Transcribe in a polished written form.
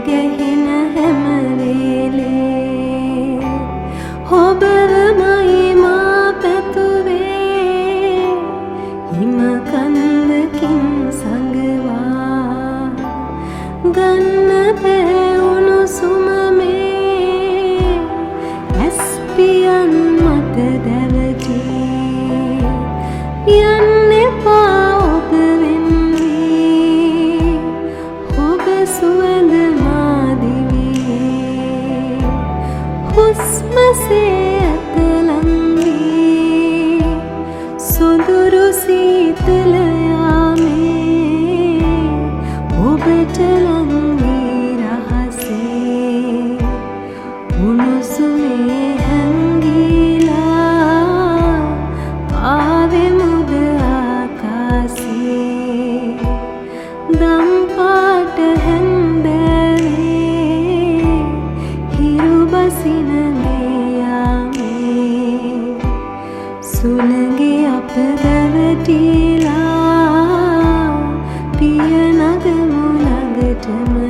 ගහින හැම වෙලේ ඔබවමයි මා පැතුවේ හිම කන්දකින් සංගවා ගන්න බෑ උණුසුම මේ ඇස්පියන් මත දැවටී යන්න එපා ඔබ වෙන්නේ ඔබ සුවඳ මා දිවියේ හුස්මසේ ඇතලන් වී සොඳුරු සීතල යාමේ ඔබට ලං වී රහසේ උණුසුමේ හැංගිලා ආවෙමුද ආකාසේ දම් පාට හැන්දෑවේ හිරු බසින මේ යාමේ සුළඟේ අප දැවටිලා පිය නගමු ළඟටම